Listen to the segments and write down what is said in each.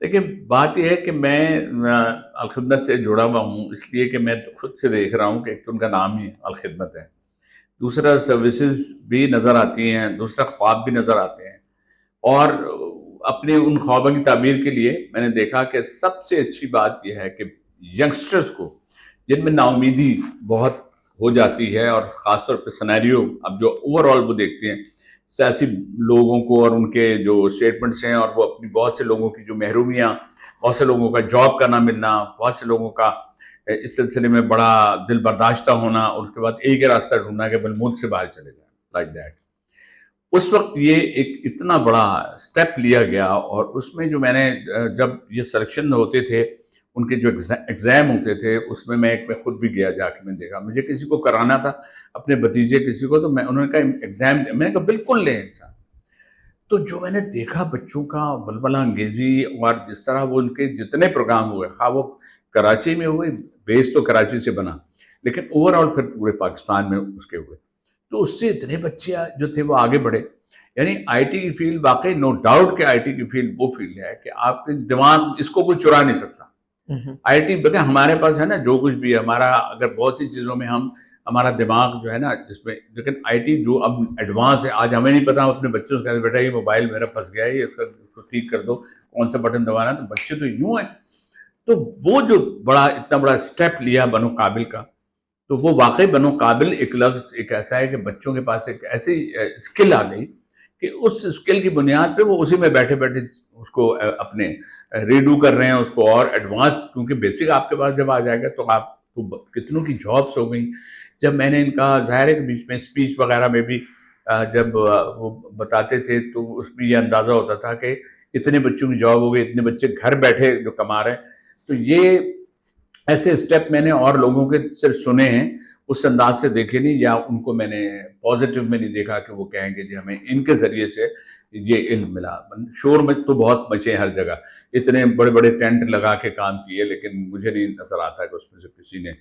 دیکھیے بات یہ ہے کہ میں الخدمت سے جڑا ہوا ہوں، اس لیے کہ میں خود سے دیکھ رہا ہوں کہ ایک تو ان کا نام ہی الخدمت ہے، دوسرا سروسز بھی نظر آتی ہیں، دوسرا خواب بھی نظر آتے ہیں، اور اپنے ان خوابوں کی تعبیر کے لیے میں نے دیکھا کہ سب سے اچھی بات یہ ہے کہ ینگسٹرز کو جن میں نا امیدی بہت ہو جاتی ہے، اور خاص طور پہ سنیریو اب جو اوور آل وہ دیکھتے ہیں سیاسی لوگوں کو اور ان کے جو اسٹیٹمنٹس ہیں، اور وہ اپنی بہت سے لوگوں کی جو محرومیاں، بہت سے لوگوں کا جاب کا نہ ملنا، بہت سے لوگوں کا اس سلسلے میں بڑا دل برداشتہ ہونا، اور اس کے بعد ایک ہی راستہ ڈھونڈنا کہ بل ملک سے باہر چلے جائیں، لائک دیٹ. اس وقت یہ ایک اتنا بڑا سٹیپ لیا گیا، اور اس میں جو میں نے جب یہ سلیکشن ہوتے تھے ان کے جو ایگزام ہوتے تھے اس میں میں خود بھی گیا، جا کے میں دیکھا، مجھے کسی کو کرانا تھا اپنے بھتیجے کسی کو، تو انہوں نے کہا ایگزام، میں نے کہا بالکل لیں انسان. تو جو میں نے دیکھا بچوں کا ولولہ انگیزی، اور جس طرح وہ ان کے جتنے پروگرام ہوئے، خواہ وہ کراچی میں ہوئے، بیس تو کراچی سے بنا لیکن اوور آل پھر پورے پاکستان میں اس کے ہوئے، تو اس سے اتنے بچے جو تھے وہ آگے بڑھے. یعنی آئی ٹی کی فیلڈ واقعی نو ڈاؤٹ کہ آئی ٹی کی فیلڈ وہ فیلڈ ہے کہ آپ کے دماغ اس کو کوئی چرا نہیں سکتا. آئی ٹی بلکہ ہمارے پاس ہے نا جو کچھ بھی ہے ہمارا، اگر بہت سی چیزوں میں ہمارا دماغ جو ہے نا جس میں، لیکن آئی ٹی جو اب ایڈوانس ہے، آج ہمیں نہیں پتا، ہم اپنے بچوں سے کہتے بیٹا یہ موبائل میرا پھنس گیا ہے، اس کو ٹھیک کر دو، کون سا بٹن دبانا ہے، تو بچے تو یوں ہیں. تو وہ جو اتنا بڑا اسٹیپ لیا بنو قابل کا، تو وہ واقعی بنو قابل ایک لفظ ایک ایسا ہے کہ بچوں کے پاس ایک ایسی اسکل آ گئی کہ اس اسکل کی بنیاد پہ وہ اسی میں بیٹھے بیٹھے اس کو اپنے ریڈو کر رہے ہیں اس کو، اور ایڈوانس کیونکہ بیسک آپ کے پاس جب آ جائے گا تو آپ کو کتنوں کی جابس ہو گئیں. جب میں نے ان کا ظاہر ہے کہ بیچ میں اسپیچ وغیرہ میں بھی جب وہ بتاتے تھے تو اس میں یہ اندازہ ہوتا تھا کہ اتنے بچوں کی جاب ہو گئی، اتنے بچے گھر بیٹھے جو کما رہے ہیں. تو یہ ایسے اسٹیپ میں نے اور لوگوں کے صرف سنے ہیں، اس انداز سے دیکھے نہیں، یا ان کو میں نے پازیٹیو میں نہیں دیکھا کہ وہ کہیں گے جی ہمیں ان کے ذریعے سے یہ علم ملا. شور میں تو بہت مچے ہر جگہ، اتنے بڑے بڑے ٹینٹ لگا کے کام کیے، لیکن مجھے نہیں نظر آتا کہ اس میں سے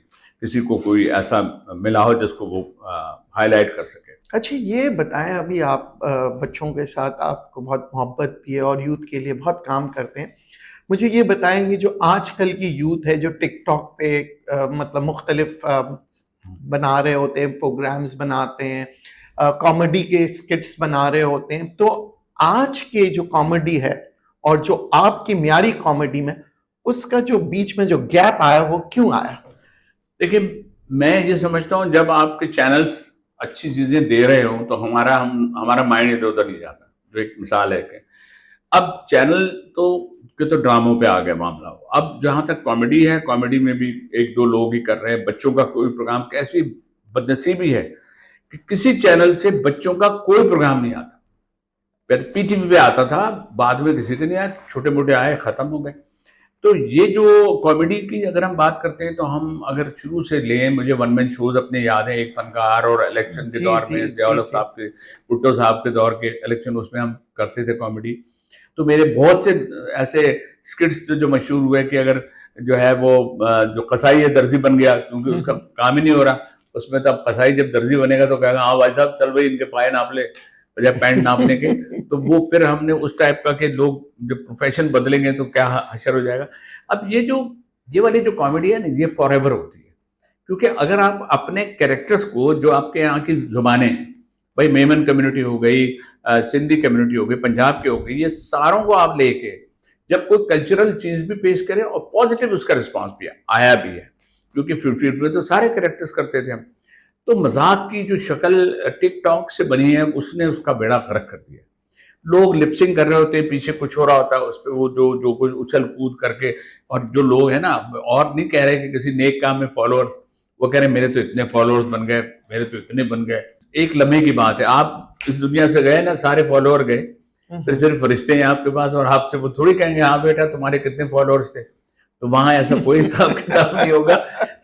کسی کو کوئی ایسا ملا ہو جس کو وہ ہائی لائٹ کر سکے. اچھا یہ بتائیں، ابھی آپ بچوں کے ساتھ آپ کو بہت محبت بھی ہے اور یوتھ کے لیے بہت کام کرتے ہیں، مجھے یہ بتائیں گے جو آج کل کی یوتھ ہے جو ٹک ٹاک پہ مطلب مختلف بنا رہے ہوتے ہیں، پروگرامز بناتے ہیں، کامیڈی کے اسکٹس بنا رہے ہوتے ہیں، تو آج کے جو کامیڈی ہے اور جو آپ کی معیاری کامیڈی میں اس کا جو بیچ میں جو گیپ آیا وہ کیوں آیا؟ دیکھیں میں یہ سمجھتا ہوں جب آپ کے چینلز اچھی چیزیں دے رہے ہوں تو ہمارا مائنڈ ادھر ادھر نہیں جاتا. جو ایک مثال ہے کہ اب چینل تو ڈراموں پہ آ گیا معاملہ ہو. اب جہاں تک کامیڈی ہے، کامیڈی میں بھی ایک دو لوگ ہی کر رہے ہیں. بچوں کا کوئی پروگرام، کیسی بدنصیبی ہے کہ کسی چینل سے بچوں کا کوئی پروگرام نہیں آتا. پی ٹی وی پہ آتا تھا، بعد میں کسی کے نہیں آیا، چھوٹے موٹے آئے ختم ہو گئے. تو یہ جو کامیڈی کی اگر ہم بات کرتے ہیں تو ہم اگر شروع سے لیں، مجھے ون مین شوز اپنے یاد ہیں، ایک فنکار، اور الیکشن کے دور میں ضیاء الحق صاحب کے، بھٹو صاحب کے دور کے الیکشن، اس میں ہم کرتے تھے کامیڈی. تو میرے بہت سے ایسے اسکٹس جو مشہور ہوئے کہ اگر جو ہے وہ جو قصائی ہے درزی بن گیا کیونکہ اس کا کام ہی نہیں ہو رہا اس میں، تب قصائی جب درزی بنے گا تو کہے گا ہاں بھائی صاحب چل بھائی ان کے پائے ناپ لے بجائے پینٹ ناپنے کے. تو وہ پھر ہم نے اس ٹائپ کا کہ لوگ جب پروفیشن بدلیں گے تو کیا حشر ہو جائے گا. اب یہ والی جو کامیڈی ہے نا یہ فار ایور ہوتی ہے، کیونکہ اگر آپ اپنے کیریکٹرز کو جو آپ کے یہاں کی زبانیں ہیں، بھائی میمن کمیونٹی ہو گئی، سندھی کمیونٹی ہو گئی، پنجاب کے ہو گئی، یہ ساروں کو آپ لے کے جب کوئی کلچرل چیز بھی پیش کریں اور پازیٹیو اس کا رسپانس بھی آیا بھی ہے، کیونکہ فیلڈ میں تو سارے کریکٹرز کرتے تھے ہم. تو مذاق کی جو شکل ٹک ٹاک سے بنی ہے اس نے اس کا بیڑا غرق کر دیا. لوگ لپسنگ کر رہے ہوتے ہیں، پیچھے کچھ ہو رہا ہوتا ہے، اس پہ وہ جو کچھ اچھل کود کر کے، اور جو لوگ ہیں نا اور نہیں کہہ رہے کہ کسی نیک کام میں فالوورز، وہ کہہ رہے ہیں میرے تو اتنے فالوورز بن گئے، میرے تو اتنے بن گئے. ایک لمحے کی بات ہے، آپ اس دنیا سے گئے نا، سارے فالوور گئے، پھر صرف فرشتے ہیں آپ کے پاس، اور آپ سے وہ تھوڑی کہیں گے ہاں بیٹا تمہارے کتنے فالوورز تھے. تو وہاں ایسا کوئی حساب کتاب نہیں ہوگا.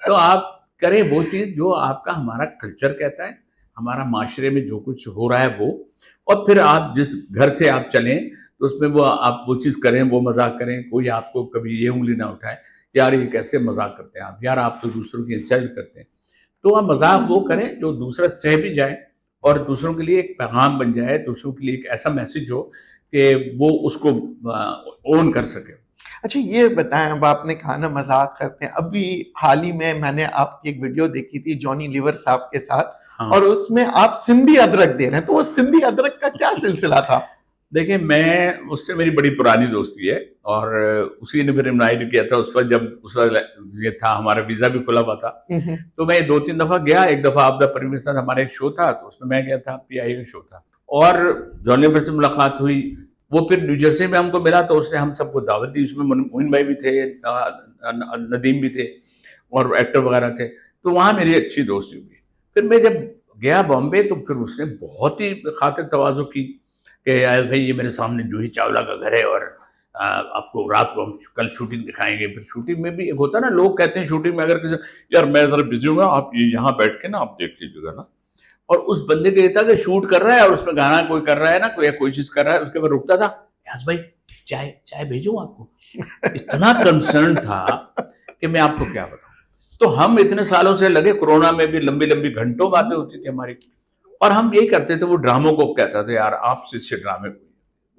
تو آپ کریں وہ چیز جو آپ کا ہمارا کلچر کہتا ہے، ہمارا معاشرے میں جو کچھ ہو رہا ہے وہ، اور پھر آپ جس گھر سے آپ چلیں تو اس میں وہ آپ وہ چیز کریں، وہ مذاق کریں. کوئی آپ کو کبھی یہ انگلی نہ اٹھائے یار یہ کیسے مذاق کرتے ہیں آپ، یار آپ تو دوسروں کی انسلٹ کرتے ہیں. تو آپ مذاق وہ کریں جو دوسرا سہ بھی جائے اور دوسروں کے لیے ایک پیغام بن جائے، دوسروں کے لیے ایک ایسا میسج ہو کہ وہ اس کو اون کر سکے. اچھا یہ بتائیں، اب آپ نے کہا نا مذاق کرتے ہیں، ابھی حال ہی میں نے آپ کی ایک ویڈیو دیکھی تھی جونی لیور صاحب کے ساتھ، ہاں اور اس میں آپ سندھی ادرک دے رہے ہیں، تو وہ سندھی ادرک کا کیا سلسلہ تھا؟ دیکھیں میں اس سے میری بڑی پرانی دوستی ہے، اور اسی نے پھر انوائٹ کیا تھا اس وقت جب اس وقت یہ تھا ہمارا ویزا بھی کھلا ہوا تھا. تو میں 2-3 دفعہ گیا. ایک دفعہ آپ دا پریم کے ساتھ ہمارا ایک شو تھا تو اس میں گیا تھا، PI کا شو تھا، اور جون لیور سے ملاقات ہوئی. وہ پھر نیو جرسی میں ہم کو ملا تو اس نے ہم سب کو دعوت دی. اس میں معین بھائی بھی تھے، ندیم بھی تھے، اور ایکٹر وغیرہ تھے. تو وہاں میری اچھی دوستی ہوئی. پھر میں جب گیا بامبے تو پھر اس نے بہت ہی خاطر تواضع کی کہ آئے بھائی یہ میرے سامنے جوہی چاولہ کا گھر ہے، اور آپ کو رات کو ہم کل شوٹنگ دکھائیں گے. پھر شوٹنگ میں بھی ایک ہوتا ہے نا، لوگ کہتے ہیں شوٹنگ میں اگر کسی یار میں ذرا بزی ہوں گا، آپ یہاں بیٹھ کے نا آپ دیکھ لیجیے گا نا. اور اس بندے کا یہ تھا کہ شوٹ کر رہا ہے اور اس میں گانا کوئی کر رہا ہے نا، کوئی چیز کر رہا ہے، اس کے بعد رکتا تھا، یاس بھائی چائے بھیجوں آپ کو. اتنا کنسرن تھا کہ میں آپ کو کیا بتاؤں. تو ہم اتنے سالوں سے لگے، کورونا میں بھی لمبی لمبی گھنٹوں باتیں ہوتی تھی ہماری، اور ہم یہی کرتے تھے. وہ ڈراموں کو کہتا تھا یار آپ سے ڈرامے کو،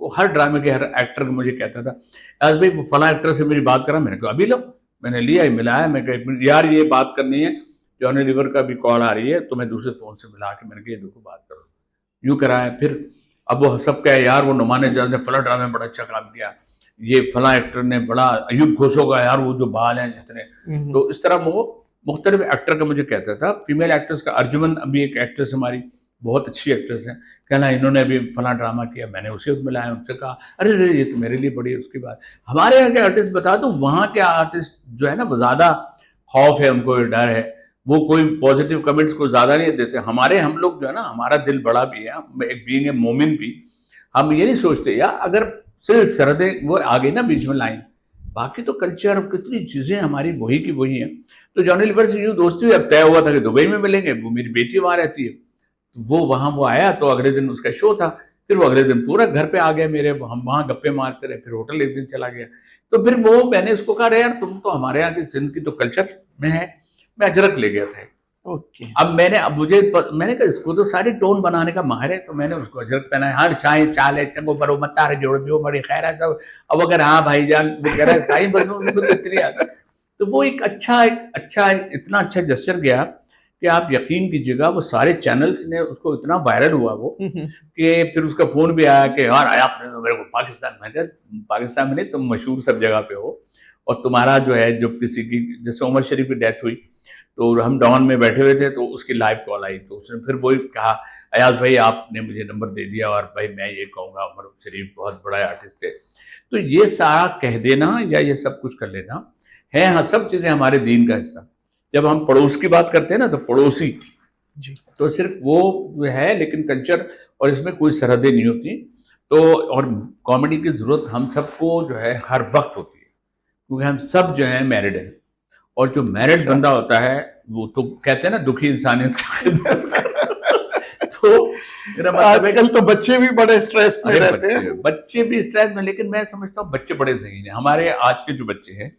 وہ ہر ڈرامے کے ہر ایکٹر کو مجھے کہتا تھا یاس بھائی وہ فلاں ایکٹر سے میری بات کرا. میں نے کہا ابھی لو، میں نے لیا ملایا. میں کہ یار یہ بات کرنی ہے، جونی لیور کا بھی کال آ رہی ہے، تو میں دوسرے فون سے ملا کے میں نے کہا یہ دیکھو بات کرو. یوں کرایا. پھر اب وہ سب کہے یار وہ نعمان جان نے فلاں ڈرامے میں بڑا اچھا کام کیا، یہ فلاں ایکٹر نے بڑا، ایوب گھوسو کا یار وہ جو بال ہیں جتنے. تو اس طرح وہ مختلف ایکٹر کا مجھے کہتا تھا. فیمیل ایکٹرز کا ارجمن ابھی ایک ایکٹریس ہماری بہت اچھی ایکٹریس ہیں، کہنا انہوں نے ابھی فلاں ڈرامہ کیا. میں نے اسے ملایا، ان سے کہا ارے یہ تو میرے لیے بڑی اس کی بات. ہمارے یہاں کے آرٹسٹ بتا دوں، وہاں کے آرٹسٹ جو ہے نا وہ زیادہ خوف ہے ان کو، ڈر ہے، وہ کوئی پازیٹیو کمنٹس کو زیادہ نہیں دیتے. ہم لوگ جو ہے نا، ہمارا دل بڑا بھی ہے، ایک بینگ اے مومن بھی، ہم یہ نہیں سوچتے یا اگر صرف سرحدیں وہ آگے نا بیچ میں لائن، باقی تو کلچر کتنی چیزیں ہماری وہی کی وہی ہیں. تو جونی لیور سے یوں دوستی اب طے ہوا تھا کہ دبئی میں ملیں گے. وہ میری بیٹی وہاں رہتی ہے، وہ آیا تو اگلے دن اس کا شو تھا. پھر وہ اگلے دن پورا گھر پہ آ گئے میرے، ہم وہاں گپے مارتے رہے. پھر ہوٹل ایک دن چلا گیا. تو پھر میں نے اس کو کہا رہے یار تم تو ہمارے یہاں کی سندھ کی تو کلچر میں ہے. میں اجرک لے گیا تھا. اب میں نے کہا اس کو تو ساری ٹون بنانے کا ماہر ہے، تو میں نے اس کو اجرک پہنا. ہر چائے چالے چنگو برو متارے جوڑ دیو بڑی خیر ہے سب. اب اگر ہاں بھائی جان وہ کہہ رہا ہے سائی بنو، اتنی آتی. تو وہ ایک اچھا اتنا اچھا جسچر گیا کہ آپ یقین کیجیے گا وہ سارے چینلز نے اس کو اتنا وائرل ہوا وہ کہ پھر اس کا فون بھی آیا کہ یار آپ نے میرے کو پاکستان میں، پاکستان میں نہیں تم مشہور سب جگہ پہ ہو، اور تمہارا جو ہے جو کسی کی جیسے عمر شریف کی ڈیتھ ہوئی تو ہم ڈان میں بیٹھے ہوئے تھے تو اس کی لائیو کال آئی. تو اس نے پھر وہی کہا ایاز بھائی آپ نے مجھے نمبر دے دیا، اور بھائی میں یہ کہوں گا عمر شریف بہت بڑا آرٹسٹ ہے. تو یہ سارا کہہ دینا یا یہ سب کچھ کر لینا ہے، ہاں سب چیزیں ہمارے دین کا حصہ. جب ہم پڑوس کی بات کرتے ہیں نا تو پڑوسی جی تو صرف وہ ہے، لیکن کلچر اور اس میں کوئی سرحدیں نہیں ہوتی. تو اور کامیڈی کی ضرورت ہم سب کو جو ہے ہر وقت ہوتی ہے، کیونکہ ہم سب جو ہیں میرڈ ہیں، اور جو میرڈ بندہ ہوتا ہے وہ تو کہتے ہیں نا دکھی انسانیت کی خدمت. تو میرا آج مطلب ہے کل تو بچے بھی بڑے اسٹریس میں رہتے ہیں. بچے بھی اسٹریس میں، لیکن میں سمجھتا ہوں بچے بڑے ذہین ہیں. ہمارے آج کے جو بچے ہیں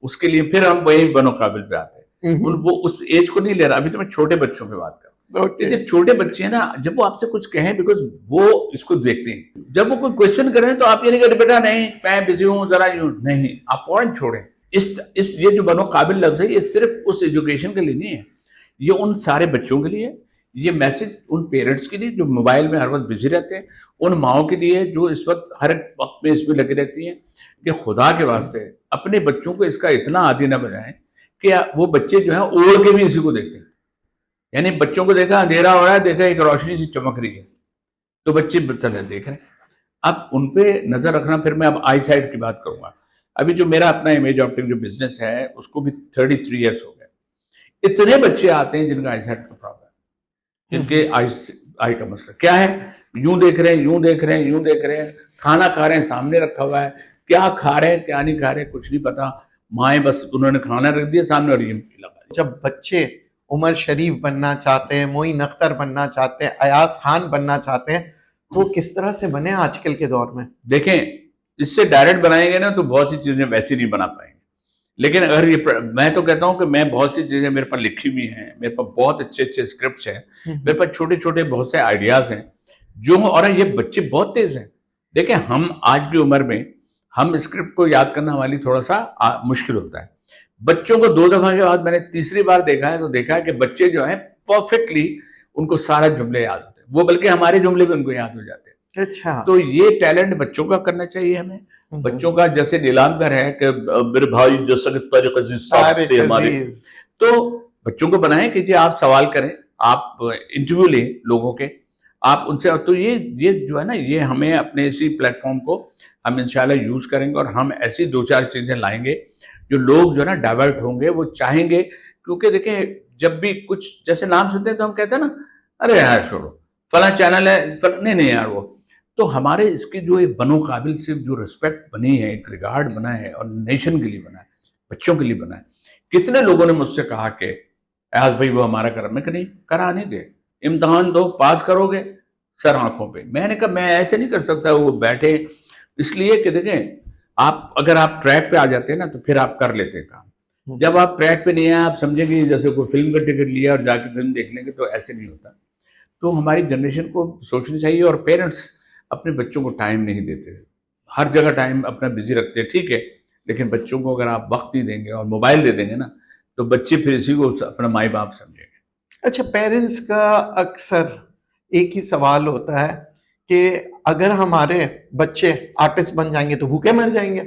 اس کے لیے پھر ہم وہی بنو قابل پہ آتے ہیں. وہ اس ایج کو نہیں لے رہا. ابھی تو میں چھوٹے بچوں پہ بات کر رہا ہوں. جب چھوٹے بچے ہیں نا، جب وہ آپ سے کچھ کہیں بیکاز وہ اس کو دیکھتے ہیں، جب وہ کوئی کوشچن کریں تو آپ یہ نہیں کہتے بیٹا نہیں میں بزی ہوں ذرا یوں نہیں، آپ فوراً چھوڑیں. یہ جو بنو قابل لفظ ہے یہ صرف اس ایجوکیشن کے لیے نہیں ہے، یہ ان سارے بچوں کے لیے، یہ میسج ان پیرنٹس کے لیے جو موبائل میں ہر وقت بزی رہتے ہیں، ان ماؤں کے لیے جو اس وقت ہر وقت میں اس میں لگی رہتی ہیں، کہ خدا کے واسطے اپنے بچوں کو اس کا اتنا عادی نہ بنائیں کہ وہ بچے جو ہیں اوڑھ کے بھی اسی کو دیکھیں. یعنی بچوں کو دیکھا اندھیرا ہو رہا ہے، دیکھا ایک روشنی سی چمک رہی ہے تو بچے دیکھ رہے ہیں. اب ان پہ نظر رکھنا. پھر میں اب آئی سائٹ کی بات کروں گا. ابھی جو میرا اپنا امیج آپٹک جو بزنس ہے اس کو بھی 33 ایئرس ہو گئے. اتنے بچے آتے ہیں جن کا آئی سائٹ کا پرابلم ہے، جن کے آئی کا مسئلہ کیا ہے، یوں دیکھ رہے ہیں یوں دیکھ رہے ہیں یوں دیکھ رہے ہیں، کھانا کھا رہے ہیں سامنے رکھا ہوا ہے، کیا کھا رہے ہیں کیا نہیں کھا رہے کچھ نہیں پتا. مائیں بس انہوں نے کھانا رکھ دیا سامنے اور یہ لگا. جب بچے عمر شریف بننا چاہتے ہیں، معین اختر بننا چاہتے ہیں، ایاز خان بننا چاہتے ہیں، تو کس طرح سے بنے آج کل کے دور میں؟ دیکھیں اس سے ڈائریکٹ بنائیں گے نا تو بہت سی چیزیں ویسی نہیں بنا پائیں گے. لیکن اگر میں تو کہتا ہوں کہ میں بہت سی چیزیں میرے پاس لکھی ہوئی ہیں، میرے پاس بہت اچھے اسکرپٹس ہیں، میرے پاس چھوٹے چھوٹے بہت سے آئیڈیاز ہیں جو، اور یہ بچے بہت تیز ہیں. دیکھیں ہم آج کی عمر میں ہم اسکرپٹ کو یاد کرنا ہمارے لیے تھوڑا سا مشکل ہوتا ہے. بچوں کو 2 دفعہ کے بعد میں نے تیسری بار دیکھا ہے تو دیکھا ہے کہ بچے جو ہیں پرفیکٹلی ان کو سارا جملے یاد ہوتے ہیں, وہ بلکہ ہمارے جملے بھی ان کو یاد ہو جاتے ہیں. اچھا. تو یہ ٹیلنٹ بچوں کا کرنا چاہیے ہمیں. بچوں کا جیسے نیلامگر ہے کہ میرے بھائی جیسا کہ طارق عزیز صاحب تھے ہمارے, تو بچوں کو بنائیں کہ جی آپ سوال کریں, آپ انٹرویو لیں لوگوں کے, آپ ان سے. تو یہ جو ہے نا, یہ ہمیں اپنے اسی پلیٹ فارم کو ہم انشاءاللہ یوز کریں گے, اور ہم ایسی 2-4 چیزیں لائیں گے جو لوگ جو ہے نا ڈائیورٹ ہوں گے, وہ چاہیں گے. کیونکہ دیکھیں جب بھی کچھ جیسے نام سنتے ہیں تو ہم کہتے ہیں نا ارے یار چھوڑو فلاں چینل ہے, نہیں یار وہ. تو ہمارے اس کی جو ایک بنو قابل سے جو رسپیکٹ بنی ہے, ایک ریگارڈ بنا ہے, اور نیشن کے لیے بنا ہے, بچوں کے لیے بنا ہے. کتنے لوگوں نے مجھ سے کہا کہ ایاز بھائی وہ ہمارا کرم, میں کہ نہیں کرا نہیں دے, امتحان دو, پاس کرو گے سر آنکھوں پہ. میں نے کہا میں ایسے نہیں کر سکتا. وہ بیٹھے اس لیے کہ دیکھیں آپ اگر آپ ٹریک پہ آ جاتے ہیں نا تو پھر آپ کر لیتے ہیں کام. جب آپ ٹریک پہ نہیں ہیں, آپ سمجھیں گے جیسے کوئی فلم کا ٹکٹ لیا اور جا کے فلم دیکھ لیں گے, تو ایسے نہیں ہوتا. تو ہماری جنریشن کو سوچنا چاہیے. اور پیرنٹس اپنے بچوں کو ٹائم نہیں دیتے, ہر جگہ ٹائم اپنا بزی رکھتے ہیں, ٹھیک ہے, لیکن بچوں کو اگر آپ وقت نہیں دیں گے اور موبائل دے دیں گے نا, تو بچے پھر اسی کو اپنا مائی باپ سمجھیں گے. اچھا, پیرنٹس کا اکثر ایک ہی سوال ہوتا ہے کہ اگر ہمارے بچے آرٹسٹ بن جائیں گے تو بھوکے مر جائیں گے,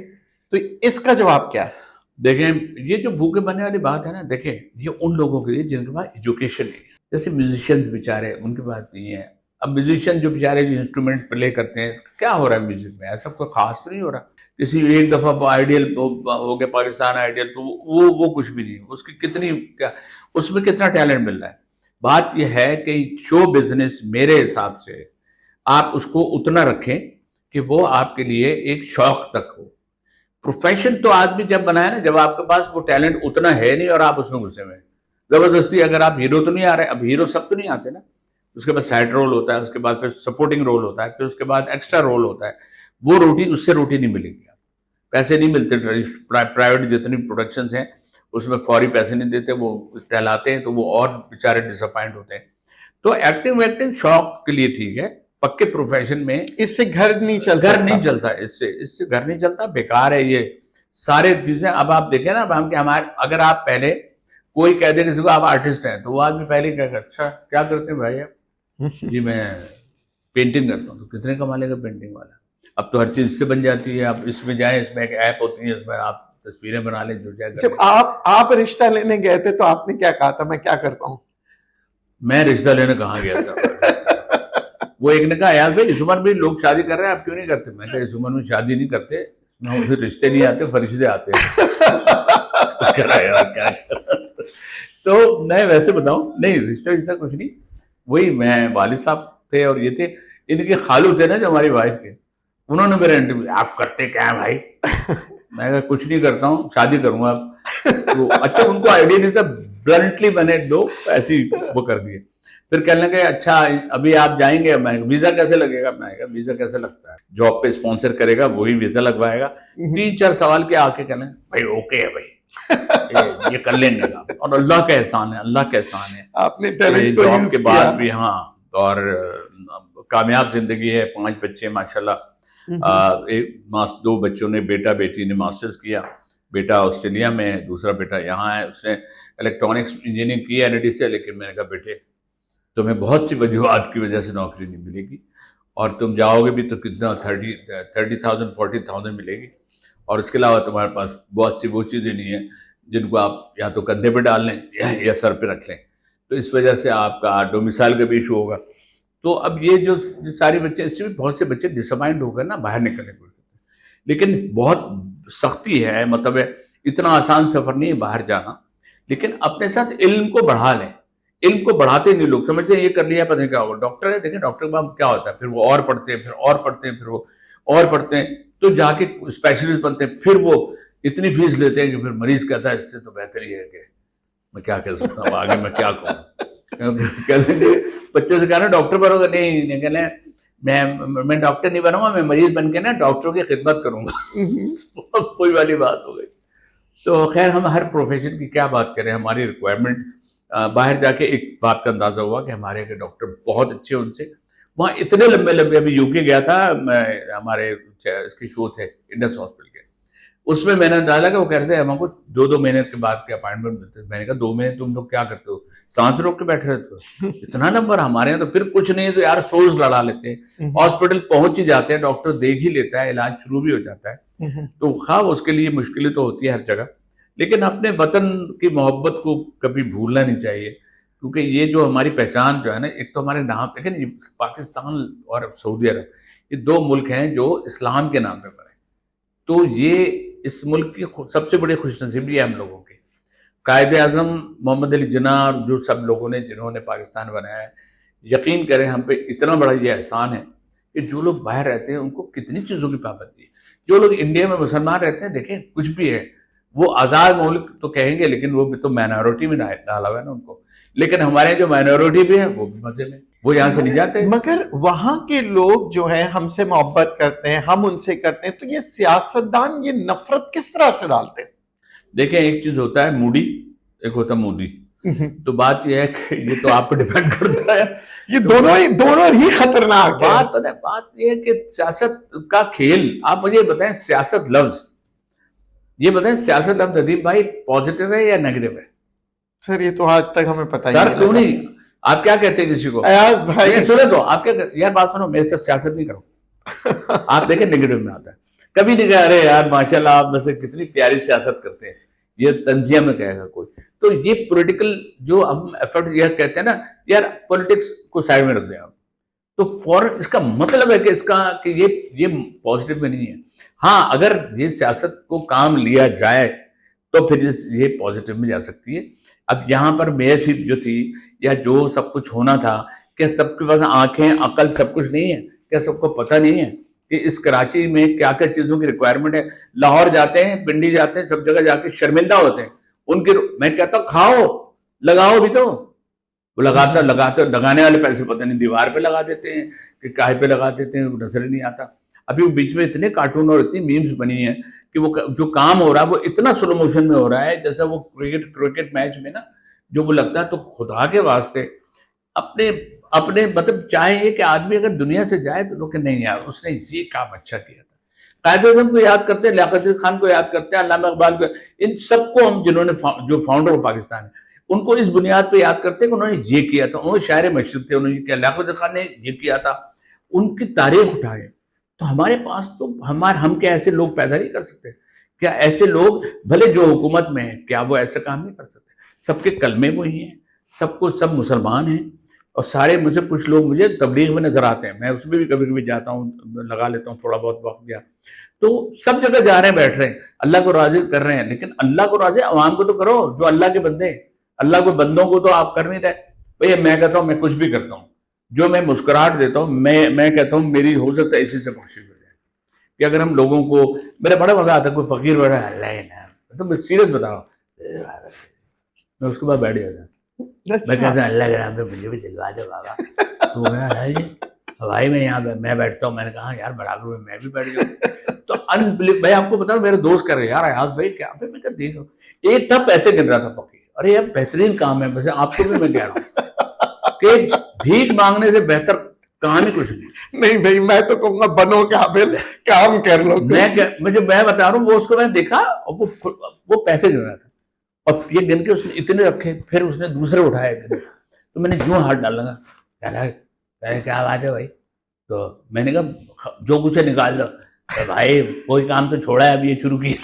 تو اس کا جواب کیا ہے؟ دیکھیں یہ جو بھوکے مرنے والی بات ہے نا, دیکھیں یہ ان لوگوں کے لیے جن کے پاس ایجوکیشن نہیں ہے. جیسے میوزیشینز بیچارے, ان کے پاس نہیں ہے. اب میوزیشین جو بیچارے جو انسٹرومنٹ پلے کرتے ہیں, کیا ہو رہا ہے میوزک میں, ایسا کوئی خاص تو نہیں ہو رہا. کسی ایک دفعہ آئیڈیل ہو گیا پاکستان آئیڈیل, تو وہ کچھ بھی نہیں. اس کی کتنی کیا اس میں کتنا ٹیلنٹ مل رہا ہے. بات یہ ہے کہ شو بزنس میرے حساب سے آپ اس کو اتنا رکھیں کہ وہ آپ کے لیے ایک شوق تک ہو. پروفیشن تو آدمی جب بنائے نا, جب آپ کے پاس وہ ٹیلنٹ اتنا ہے نہیں اور آپ اس میں گھسے ہوئے, زبردستی اگر آپ ہیرو تو نہیں آ رہے. اب ہیرو سب تو نہیں آتے نا, اس کے بعد سائڈ رول ہوتا ہے, اس کے بعد پھر سپورٹنگ رول ہوتا ہے, پھر اس کے بعد ایکسٹرا رول ہوتا ہے. وہ روٹی اس سے روٹی نہیں ملے گی, پیسے نہیں ملتے. پرائیویٹ جتنی پروڈکشنز ہیں اس میں فوری پیسے نہیں دیتے, وہ ٹہلاتے ہیں تو وہ اور بیچارے ڈس اپوائنٹ ہوتے ہیں. تو ایکٹنگ شوق کے لیے ٹھیک ہے, پکے پروفیشن میں اس سے گھر نہیں چلتا, اس سے گھر نہیں چلتا, بیکار ہے یہ سارے چیزیں. اب آپ دیکھیں نا, اب ہم کہ ہمارے اگر آپ پہلے کوئی کہہ دے کسی کو آپ آرٹسٹ ہیں, تو وہ آدمی پہلے کیا کرتا, اچھا کیا کرتے ہیں بھائی آپ, جی میں پینٹنگ کرتا ہوں. تو کتنے کما لے گا پینٹنگ والا. اب تو ہر چیز اس سے بن جاتی ہے. آپ اس میں جائیں, اس میں ایک ایپ ہوتی ہے, اس میں آپ تصویریں بنا لیں, جو جائے. جب آپ رشتہ لینے گئے تھے تو آپ نے کیا کہا تھا, میں کیا کرتا ہوں؟ میں رشتہ لینے کہاں گیا تھا. وہ ایک نے کہا یار بھائی اس عمر میں لوگ شادی کر رہے ہیں, آپ کیوں نہیں کرتے. میں کہا اس عمر میں شادی نہیں کرتے, پھر رشتے نہیں آتے, فرشتے آتے ہیں. تو میں ویسے بتاؤں, نہیں رشتہ کچھ نہیں. وہی میں والد صاحب تھے اور یہ تھے, ان کے خالو تھے نا جو ہماری وائف کے, انہوں نے میرا انٹرویو, آپ کرتے کیا ہے بھائی. میں کہا کچھ نہیں کرتا ہوں, شادی کروں گا. اچھا ان کو آئیڈیا نہیں تھا, بلنٹلی میں نے ایسی وہ کر دیے. پھر کہنے لگے اچھا ابھی آپ جائیں گے, میں ویزا کیسے لگے گا. میں کہا ویزا کیسے لگتا ہے, جاب پہ اسپانسر کرے گا وہی ویزا لگوائے گا. 3-4 سوال کے آ کے کہنے بھائی اوکے ہے بھائی, یہ کر لیں گے. اور اللہ کا احسان ہے, اللہ کا احسان ہے, آپ نے ٹیلنٹ کو جاب یوز کے کیا. بعد بھی. ہاں, اور کامیاب زندگی ہے, 5 بچے ماشاءاللہ. 2 بچوں نے, بیٹا بیٹی نے ماسٹرز کیا. بیٹا آسٹریلیا میں ہے, دوسرا بیٹا یہاں ہے, اس نے الیکٹرانکس انجینئرنگ کی ہے NIT سے. لیکن میں نے کہا بیٹے تمہیں بہت سی وجوہات کی وجہ سے نوکری نہیں ملے گی, اور تم جاؤ گے بھی تو کتنا 30,000 40,000 ملے گی. اور اس کے علاوہ تمہارے پاس بہت سی وہ چیزیں نہیں ہیں جن کو آپ یا تو کندھے پہ ڈال لیں یا سر پہ رکھ لیں. تو اس وجہ سے آپ کا ڈومیسائل کا بھی ایشو ہوگا. تو اب یہ جو سارے بچے, اس سے بھی بہت سے بچے ڈس اپوائنٹ ہو گئے نا باہر نکلنے کو. لیکن بہت سختی ہے, مطلب اتنا آسان سفر نہیں ہے باہر جانا. لیکن اپنے ساتھ علم کو بڑھا لیں. علم کو بڑھاتے نہیں لوگ, سمجھتے ہیں یہ کر لیا پتہ نہیں کیا ہوگا. ڈاکٹر ہے, دیکھیں ڈاکٹر کے بعد کیا ہوتا ہے, پھر وہ اور پڑھتے ہیں, پھر اور پڑھتے ہیں, پھر وہ اور پڑھتے ہیں, تو جا کے اسپیشلسٹ بنتے ہیں. پھر وہ اتنی فیس لیتے ہیں کہ پھر مریض کہتا ہے اس سے تو بہتر ہی ہے کہ میں کیا کہہ سکتا ہوں, آگے میں کیا کہوں. بچے سے کہا نا ڈاکٹر بنو گا, نہیں کہ میں ڈاکٹر نہیں بنوں گا, میں مریض بن کے نا ڈاکٹروں کی خدمت کروں گا. کوئی والی بات ہو گئی. تو خیر ہم ہر پروفیشن کی کیا بات کریں, ہماری ریکوائرمنٹ باہر جا کے ایک بات کا اندازہ ہوا کہ ہمارے کے ڈاکٹر بہت اچھے, ان سے وہاں اتنے لمبے لمبے, ابھی یو کے گیا تھا میں, ہمارے اس کے شو تھے انڈس ہاسپٹل کے, اس میں نے ڈالا کہ وہ کہہ رہے تھے ہم کو 2 مہینے کے بعد کے اپائنٹمنٹ ملتے. میں نے کہا 2 مہینے تم لوگ کیا کرتے ہو, سانس روک کے بیٹھے رہتے ہو, اتنا نمبر ہمارے یہاں تو پھر کچھ نہیں ہے تو یار سورس لڑا لیتے ہیں, ہاسپٹل پہنچ ہی جاتے ہیں, ڈاکٹر دیکھ ہی لیتا ہے, علاج شروع بھی ہو جاتا ہے. تو خواہ اس کے لیے مشکلیں تو ہوتی ہے ہر جگہ, لیکن اپنے وطن کی محبت کو کبھی بھولنا نہیں چاہیے, کیونکہ یہ جو ہماری پہچان جو ہے نا, ایک تو ہمارے نام, لیکن پاکستان اور سعودی عرب یہ 2 ملک ہیں جو اسلام کے نام پہ بنے, تو یہ اس ملک کی سب سے بڑی خوش نصیبی ہے ہم لوگوں کی. قائد اعظم محمد علی جناح اور جو سب لوگوں نے جنہوں نے پاکستان بنایا ہے, یقین کریں ہم پہ اتنا بڑا یہ احسان ہے کہ جو لوگ باہر رہتے ہیں ان کو کتنی چیزوں کی پابندی ہے. جو لوگ انڈیا میں مسلمان رہتے ہیں, دیکھیں کچھ بھی ہے, وہ آزاد ملک تو کہیں گے لیکن وہ بھی تو مائنورٹی میں ڈالا ہوا ہے نا ان کو, لیکن ہمارے جو مائنورٹی بھی ہیں وہ بھی مزے میں, وہ یہاں سے نہیں جاتے. مگر وہاں کے لوگ جو ہیں ہم سے محبت کرتے ہیں, ہم ان سے کرتے ہیں, تو یہ سیاستدان یہ نفرت کس طرح سے ڈالتے ہیں؟ دیکھیں ایک چیز ہوتا ہے موڈی, ایک ہوتا ہے مودی. تو بات یہ ہے کہ یہ تو آپ پہ ڈیپینڈ کرتا ہے, یہ دونوں ہی خطرناک ہے. بات یہ ہے کہ سیاست کا کھیل, آپ مجھے بتائیں سیاست لفظ, یہ بتائیں سیاست لفظ ادیب بھائی پازیٹیو ہے یا نیگیٹو ہے؟ سر یہ تو آج تک ہمیں پتہ ہی سر نہیں. کیوں نہیں, آپ کیا کہتے ہیں کسی کو؟ ایاز بھائی سنے تو آپ کیا, یار بات سنو, میرے ساتھ سیاست نہیں کرو. آپ دیکھیں نیگیٹو میں آتا ہے, کبھی نہیں کہا ارے یار ماشاءاللہ آپ میں سے کتنی پیاری سیاست کرتے ہیں, یہ تنزیہ میں کہے گا کوئی. تو یہ پولیٹیکل جو ہم ایفرٹ یہ کہتے ہیں نا, یار پولیٹکس کو سائڈ میں رکھ دیں آپ, تو فوراً اس کا مطلب ہے کہ اس کا کہ یہ پازیٹیو میں نہیں ہے. ہاں اگر یہ سیاست کو کام لیا جائے تو پھر یہ پازیٹیو میں جا سکتی ہے. اب یہاں پر میئرشپ جو تھی یا جو سب کچھ ہونا تھا, کیا سب کے پاس آنکھیں عقل سب کچھ نہیں ہے؟ کیا سب کو پتہ نہیں ہے کہ اس کراچی میں کیا کیا چیزوں کی ریکوائرمنٹ ہے؟ لاہور جاتے ہیں, پنڈی جاتے ہیں, سب جگہ جا کے شرمندہ ہوتے ہیں ان کے. میں کہتا ہوں کھاؤ لگاؤ بھی, تو وہ لگانے والے پیسے پتہ نہیں دیوار پہ لگا دیتے ہیں کہ کاہے پہ لگا دیتے ہیں, نظر ہی نہیں آتا. ابھی وہ بیچ میں اتنے کارٹون اور اتنی میمز بنی ہیں کہ وہ جو کام ہو رہا ہے وہ اتنا سلو موشن میں ہو رہا ہے جیسا وہ کرکٹ میچ میں نا جو وہ لگتا ہے. تو خدا کے واسطے اپنے مطلب چاہیے کہ آدمی اگر دنیا سے جائے تو لوگ نہیں یار اس نے یہ کام اچھا کیا تھا. قائد اعظم کو یاد کرتے ہیں, لیاقت علی خان کو یاد کرتے ہیں, علامہ اقبال کو, ان سب کو ہم جنہوں نے جو فاؤنڈر آف پاکستان ہے ان کو اس بنیاد پہ یاد کرتے ہیں کہ انہوں نے یہ کیا تھا. انہوں نے شاعر مشرق تھے, انہوں نے یہ کیا, لیاقت علی خان نے یہ کیا تھا, ان کی تاریخ اٹھائے. تو ہمارے پاس تو ہم کیا ایسے لوگ پیدا نہیں کر سکتے؟ کیا ایسے لوگ بھلے جو حکومت میں ہیں کیا وہ ایسا کام نہیں کر سکتے؟ سب کے کلمے وہی ہیں, سب مسلمان ہیں, اور سارے مجھے کچھ لوگ مجھے تبلیغ میں نظر آتے ہیں, میں اس میں بھی کبھی کبھی جاتا ہوں, لگا لیتا ہوں تھوڑا بہت وقت گیا, تو سب جگہ جا رہے ہیں, بیٹھ رہے ہیں, اللہ کو راضی کر رہے ہیں, لیکن اللہ کو راضی عوام کو تو کرو جو اللہ کے بندے ہیں. اللہ کو بندوں کو تو آپ کر نہیں رہے. بھئی میں کہتا ہوں میں کچھ بھی کرتا ہوں, جو میں مسکراہٹ دیتا ہوں, میں کہتا ہوں میری ہو سکتا ہے اسی سے بخشش ہو جائے. کہ اگر ہم لوگوں کو, میرا بڑا مزہ آتا ہے کوئی فقیر بیٹھا ہے, اللہ ہی نام, تو میں سیریس بتا رہا ہوں, میں اس کے بعد بیٹھ جاتا ہوں, میں کہتا ہوں اللہ کے نام پہ مجھے بھی دلوا دے بابا. تو بھائی میں یہاں میں بیٹھتا ہوں, میں نے کہا یار برابر میں بھی بیٹھ جاؤں. تو میں آپ کو بتاؤں, میرے دوست کر رہے یار ایاز بھائی کیا پہ, میں کہا دیکھو ایک تھا پیسے گن رہا تھا فقیر, ارے یہ بہترین کام ہے, ویسے آپ کو بھی میں کہہ رہا ہوں کہ بھیک مانگنے سے بہتر کام ہی کچھ نہیں بھائی, میں تو کہوں گا بنو قابل, کام کر لو. میں بتا رہا ہوں, وہ اس کو میں نے دیکھا اور وہ پیسے گن رہا تھا, اور یہ گن کے اس نے اتنے رکھے, پھر اس نے دوسرے اٹھائے, تو میں نے یوں ہاتھ ڈال لگا, کیا بات ہے بھائی, تو میں نے کہا جو کچھ ہے نکال لو. بھائی کوئی کام تو چھوڑا ہے, اب یہ شروع کیا.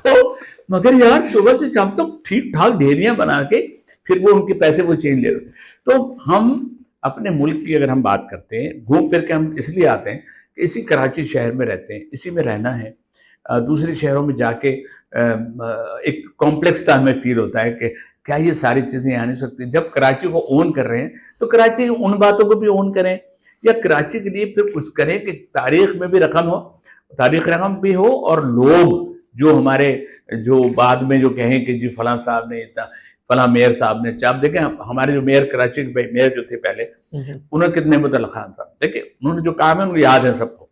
تو مگر یار صبح سے شام تک ٹھیک ٹھاک ڈھیریاں بنا کے پھر وہ ان کے پیسے وہ چین لے رہے. تو ہم اپنے ملک کی اگر ہم بات کرتے ہیں, گھوم پھر کے ہم اس لیے آتے ہیں کہ اسی کراچی شہر میں رہتے ہیں, اسی میں رہنا ہے. دوسرے شہروں میں جا کے ایک کمپلیکس سا ہمیں فیل ہوتا ہے کہ کیا یہ ساری چیزیں یہاں نہیں سکتی. جب کراچی کو اون کر رہے ہیں تو کراچی ان باتوں کو بھی اون کریں, یا کراچی کے لیے پھر کچھ کریں کہ تاریخ میں بھی رقم ہو, تاریخ رقم بھی ہو, اور لوگ جو ہمارے جو بعد میں جو کہیں کہ جی فلاں صاحب نے فلاں میئر صاحب نے, آپ دیکھیں ہمارے جو میئر کراچی کے میئر جو تھے پہلے, انہوں نے کتنے متعلق خان صاحب, دیکھیں انہوں نے جو کام ہے انہیں یاد ہے سب کو.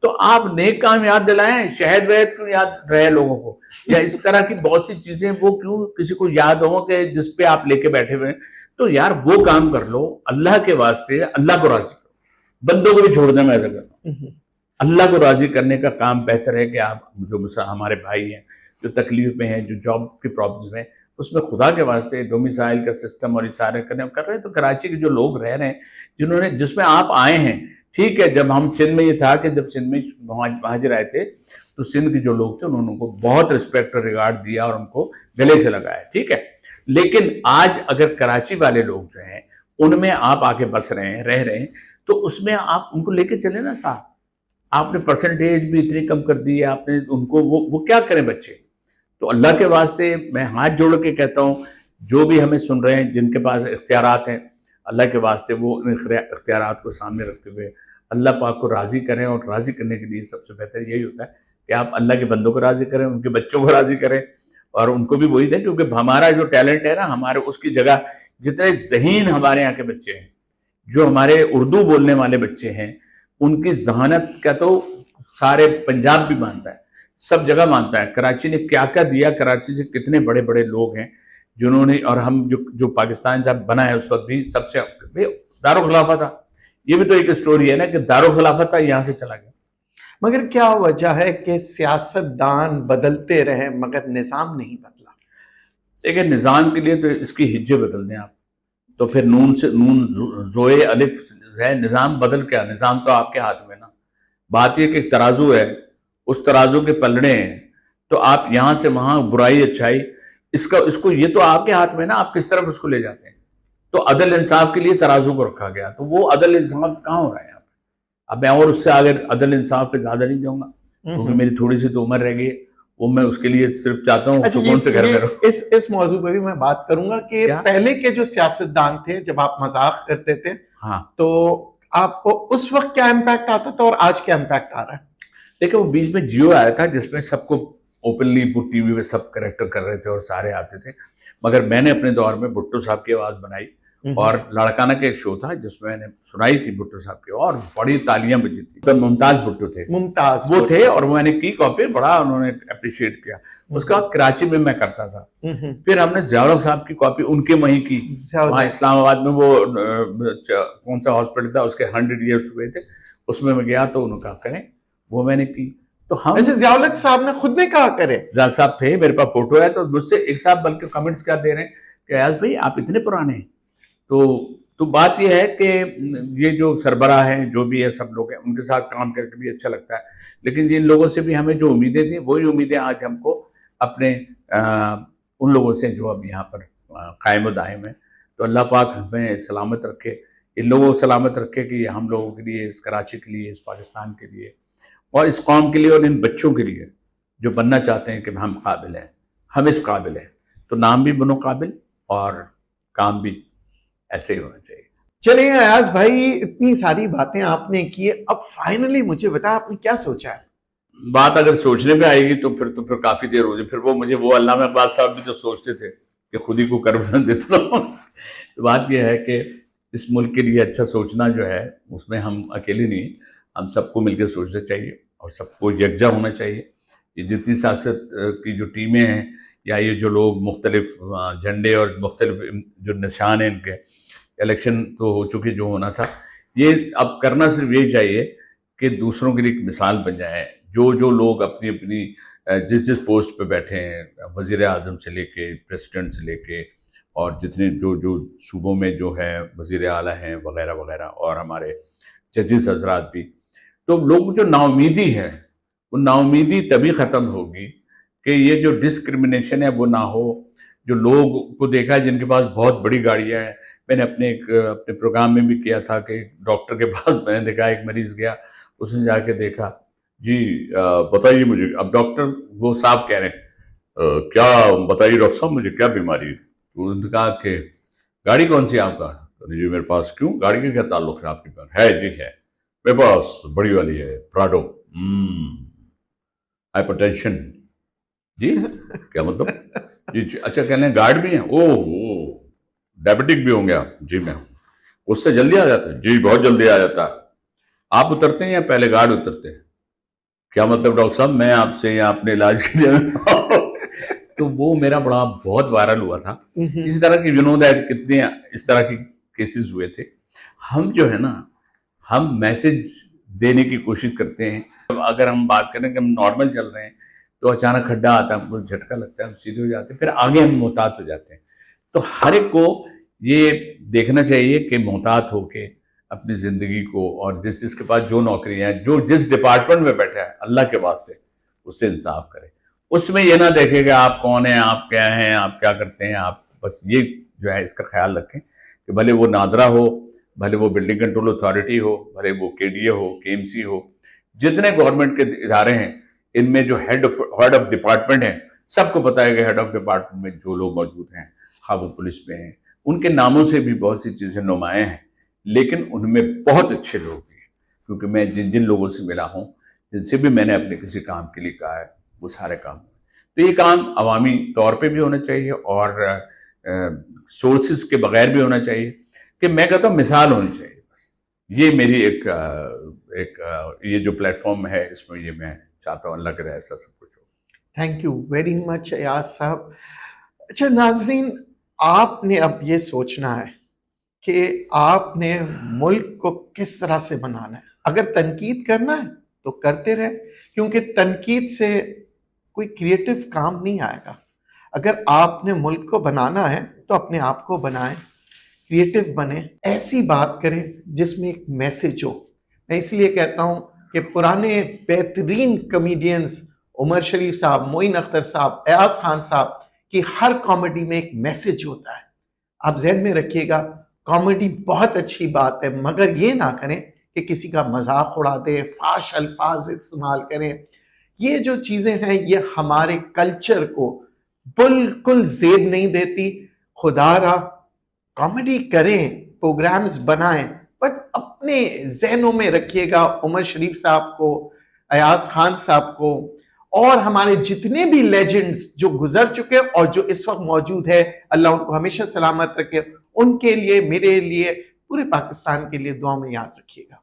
تو آپ نیک کام یاد دلائیں, شہد وہد کیوں یاد رہے لوگوں کو, یا اس طرح کی بہت سی چیزیں وہ کیوں کسی کو یاد ہوں کہ جس پہ آپ لے کے بیٹھے ہوئے ہیں. تو یار وہ کام کر لو اللہ کے واسطے, اللہ کو راضی کرو, بندوں کو بھی چھوڑ دیں. میں ایسا کرتا ہوں, اللہ کو راضی کرنے کا کام بہتر ہے کہ آپ جو ہمارے بھائی ہیں جو تکلیف میں ہیں, جو جاب کی پرابلم ہیں, اس میں خدا کے واسطے ڈومیسائل کا سسٹم اور اشارے کر رہے ہیں. تو کراچی کے جو لوگ رہ رہے ہیں, جنہوں نے, جس میں آپ آئے ہیں, ٹھیک ہے, جب ہم سندھ میں یہ تھا کہ جب سندھ میں مہاجر آئے تھے تو سندھ کے جو لوگ تھے انہوں نے ان کو بہت رسپیکٹ اور ریگارڈ دیا اور ان کو گلے سے لگایا, ٹھیک ہے. لیکن آج اگر کراچی والے لوگ جو ہیں ان میں آپ آ کے بس رہے ہیں, رہ رہے ہیں, تو اس میں آپ ان کو لے کے چلیں نا ساتھ. آپ نے پرسنٹیج بھی اتنی کم کر دی ہے, آپ نے ان کو, وہ کیا کریں بچے. تو اللہ کے واسطے میں ہاتھ جوڑ کے کہتا ہوں, جو بھی ہمیں سن رہے ہیں, جن کے پاس اختیارات ہیں, اللہ کے واسطے وہ ان اختیارات کو سامنے رکھتے ہوئے اللہ پاک کو راضی کریں. اور راضی کرنے کے لیے سب سے بہتر یہی ہوتا ہے کہ آپ اللہ کے بندوں کو راضی کریں, ان کے بچوں کو راضی کریں, اور ان کو بھی وہی دیں. کیونکہ ہمارا جو ٹیلنٹ ہے نا, ہمارے اس کی جگہ جتنے ذہین ہمارے یہاں کے بچے ہیں, جو ہمارے اردو بولنے والے بچے ہیں, ان کی ذہانت کا تو سارے پنجاب بھی مانتا ہے, سب جگہ مانتا ہے. کراچی نے کیا کیا دیا, کراچی سے کتنے بڑے بڑے لوگ ہیں جنہوں نے, اور ہم جو پاکستان جب بنا ہے اس وقت بھی سب سے دارالخلافہ تھا. یہ بھی تو ایک سٹوری ہے نا کہ دارالخلافہ تھا, یہاں سے چلا گیا. مگر کیا وجہ ہے کہ سیاست دان بدلتے رہے مگر نظام نہیں بدلا؟ دیکھیں, نظام کے لیے تو اس کی ہجے بدل دیں آپ, تو پھر نون سے نون زوئے الف ہے, نظام بدل کیا, نظام تو آپ کے ہاتھ میں نا. بات یہ کہ ایک ترازو ہے, اس ترازو کے پلڑے ہیں, تو آپ یہاں سے وہاں برائی اچھائی, اس کو یہ تو آپ کے ہاتھ میں نا, آپ کس طرف اس کو لے جاتے ہیں. تو عدل انصاف کے لیے ترازو کو رکھا گیا, تو وہ عدل انصاف کہاں ہو رہا ہے یہاں پہ. اب میں اور اس سے آگے عدل انصاف پہ زیادہ نہیں جاؤں گا, کیونکہ میری تھوڑی سی تو عمر رہ گئی, وہ میں اس کے لیے صرف چاہتا ہوں سکون سے گھر میں رہوں. اس موضوع پہ بھی میں بات کروں گا کہ پہلے کے جو سیاست دان تھے, جب آپ مذاق کرتے تھے, ہاں, تو آپ کو اس وقت کیا امپیکٹ آتا تھا اور آج کیا امپیکٹ آ رہا ہے؟ دیکھیں, وہ بیچ میں جیو آیا تھا جس میں سب کو اوپنلی ٹی وی پہ سب کریکٹر کر رہے تھے اور سارے آتے تھے. مگر میں نے اپنے دور میں بھٹو صاحب کی آواز بنائی, اور لاڑکانہ کا ایک شو تھا جس میں نے سنائی تھی بھٹو صاحب کی, اور بڑی تالیاں بجی تھی. ممتاز بھٹو تھے, ممتاز وہ تھے, اور میں نے کی کاپی, بڑا انہوں نے اپریشیٹ کیا. اس کے بعد کراچی میں کرتا تھا, پھر ہم نے ضیاء صاحب کی کاپی ان کے وہیں کی, وہاں اسلام آباد میں وہ کون سا ہاسپٹل تھا, اس کے 100 ایئرس ہوئے تھے, اس میں گیا تو انہوں نے کہا کریں, وہ میں نے کی. تو ہم ضیاء صاحب نے خود نے کہا کرے, ضیاء صاحب تھے, میرے پاس فوٹو ہے, تو مجھ سے ایک صاحب بلکہ کمنٹس کیا دے رہے ہیں کہ ایاز بھائی آپ اتنے پرانے ہیں. تو بات یہ ہے کہ یہ جو سربراہ ہیں, جو بھی ہے, سب لوگ ہیں, ان کے ساتھ کام کر کے بھی اچھا لگتا ہے. لیکن جن لوگوں سے بھی ہمیں جو امیدیں تھیں, وہی امیدیں آج ہم کو اپنے ان لوگوں سے جو اب یہاں پر قائم و دائم ہیں. تو اللہ پاک ہمیں سلامت رکھے, ان لوگوں کو سلامت رکھے کہ ہم لوگوں کے لیے, اس کراچی کے لیے, اس پاکستان کے لیے, اور اس قوم کے لیے, اور ان بچوں کے لیے جو بننا چاہتے ہیں کہ ہم قابل ہیں, ہم اس قابل ہیں, تو نام بھی بنو قابل اور کام بھی ایسے ہی ہونا چاہیے. چلیے ایاز بھائی, اتنی ساری باتیں آپ نے کی, اب فائنلی مجھے بتا آپ نے کیا سوچا ہے؟ بات اگر سوچنے پہ آئے گی تو پھر کافی دیر ہو جائے. پھر وہ مجھے علامہ اقبال صاحب بھی تو سوچتے تھے کہ خود ہی کو کر بنا دیتا ہوں. بات یہ ہے کہ اس ملک کے لیے اچھا سوچنا جو ہے, اس میں ہم اکیلے نہیں, ہم سب کو مل کے سوچنا چاہیے, اور سب کو یکجا ہونا چاہیے. یہ جتنی سیاست کی جو ٹیمیں ہیں, یا یہ جو لوگ مختلف جھنڈے اور مختلف جو نشان ہیں ان کے, الیکشن تو ہو چکے جو ہونا تھا, یہ اب کرنا صرف یہی چاہیے کہ دوسروں کے لیے ایک مثال بن جائے. جو لوگ اپنی جس پوسٹ پہ بیٹھے ہیں, وزیر اعظم سے لے کے پریسیڈنٹ سے لے کے, اور جتنے جو صوبوں میں جو ہے وزیر اعلیٰ ہیں وغیرہ وغیرہ, اور ہمارے ججز حضرات بھی, تو لوگ جو نا امیدی ہے, وہ نا امیدی تبھی ختم ہوگی کہ یہ جو ڈسکرمنیشن ہے وہ نہ ہو. جو لوگ کو دیکھا ہے جن کے پاس بہت بڑی گاڑیاں ہیں, میں نے اپنے پروگرام میں بھی کیا تھا کہ ڈاکٹر کے پاس میں نے دیکھا, ایک مریض گیا, اس نے جا کے دیکھا, جی بتائیے مجھے. اب ڈاکٹر وہ صاحب کہہ رہے ہیں کیا بتائیے ڈاکٹر صاحب مجھے کیا بیماری ہے. تو انہوں نے کہا کہ گاڑی کون سی آپ کا؟ جی میرے پاس. کیوں, گاڑی کا کیا تعلق ہے آپ کے پاس؟ ہے جی ہے, میرے پاس بڑی والی ہے, پراڈو. Hyper tension. جی کیا مطلب؟ جی اچھا, کہنے ہیں گارڈ بھی ہیں؟ اوہ ڈائبٹک بھی ہوں گے آپ؟ جی میں ہوں. اس سے جلدی آ جاتا ہے؟ جی بہت جلدی آ جاتا ہے. آپ اترتے ہیں یا پہلے گارڈ اترتے ہیں؟ کیا مطلب ڈاکٹر صاحب, میں آپ سے یا اپنے علاج کے لیے تو وہ میرا بڑا بہت وائرل ہوا تھا. ہوں، اسی طرح کی کتنے اس طرح کی کیسز ہوئے تھے. ہم جو ہے نا ہم میسج دینے کی کوشش کرتے ہیں. اگر ہم بات کریں کہ ہم نارمل چل رہے ہیں تو اچانک کھڈا آتا ہے, ہم کو جھٹکا لگتا ہے, ہم سیدھے ہو جاتے ہیں, پھر آگے ہم محتاط ہو جاتے ہیں. تو ہر ایک کو یہ دیکھنا چاہیے کہ محتاط ہو کے اپنی زندگی کو, اور جس کے پاس جو نوکریاں ہیں, جو جس ڈپارٹمنٹ میں بیٹھا ہے, اللہ کے واسطے اس سے انصاف کرے. اس میں یہ نہ دیکھے کہ آپ کون ہیں, آپ کیا ہیں, آپ کیا کرتے ہیں. آپ بس یہ جو ہے اس کا خیال رکھیں کہ بھلے وہ نادرا ہو, بھلے وہ بلڈنگ کنٹرول اتھارٹی ہو, بھلے وہ کے ڈی اے ہو, کے ایم سی ہو, جتنے گورنمنٹ کے ادارے ہیں ان میں جو ہیڈ آف ڈپارٹمنٹ ہیں, سب کو پتا ہے کہ ہیڈ آف ڈپارٹمنٹ میں جو لوگ موجود ہیں, خواہ وہ پولیس میں ہیں, ان کے ناموں سے بھی بہت سی چیزیں نمایاں ہیں, لیکن ان میں بہت اچھے لوگ ہیں. کیونکہ میں جن لوگوں سے ملا ہوں, جن سے بھی میں نے اپنے کسی کام کے لیے کہا ہے, وہ سارے کام. تو یہ کام عوامی طور پہ بھی ہونا چاہیے اور سورسز کے بغیر بھی ہونا چاہیے, کہ میں کہتا ہوں مثال ہونی چاہیے. بس یہ میری ایک یہ جو پلیٹ فارم ہے, اس میں یہ میں چاہتا ہوں اللہ کرے ایسا سب کچھ ہو. Thank you very much Ayaz sahab. اچھا ناظرین, آپ نے اب یہ سوچنا ہے کہ آپ نے ملک کو کس طرح سے بنانا ہے. اگر تنقید کرنا ہے تو کرتے رہے, کیونکہ تنقید سے کوئی کریٹو کام نہیں آئے گا. اگر آپ نے ملک کو بنانا ہے تو اپنے آپ کو بنائیں, کریٹو بنیں, ایسی بات کریں جس میں ایک میسج ہو. میں اس لیے کہتا ہوں کہ پرانے بہترین کمیڈینز عمر شریف صاحب, معین اختر صاحب, ایاز خان صاحب کی ہر کامیڈی میں ایک میسج ہوتا ہے. آپ ذہن میں رکھیے گا, کامیڈی بہت اچھی بات ہے, مگر یہ نہ کریں کہ کسی کا مذاق اڑا دیں, فحش الفاظ استعمال کریں. یہ جو چیزیں ہیں یہ ہمارے کلچر کو بالکل زیب نہیں دیتی. خدا را کامیڈی کریں, پروگرامز بنائیں, بٹ اپنے ذہنوں میں رکھیے گا عمر شریف صاحب کو, ایاز خان صاحب کو, اور ہمارے جتنے بھی لیجنڈز جو گزر چکے اور جو اس وقت موجود ہے, اللہ ان کو ہمیشہ سلامت رکھے. ان کے لیے, میرے لیے, پورے پاکستان کے لیے دعا میں یاد رکھیے گا.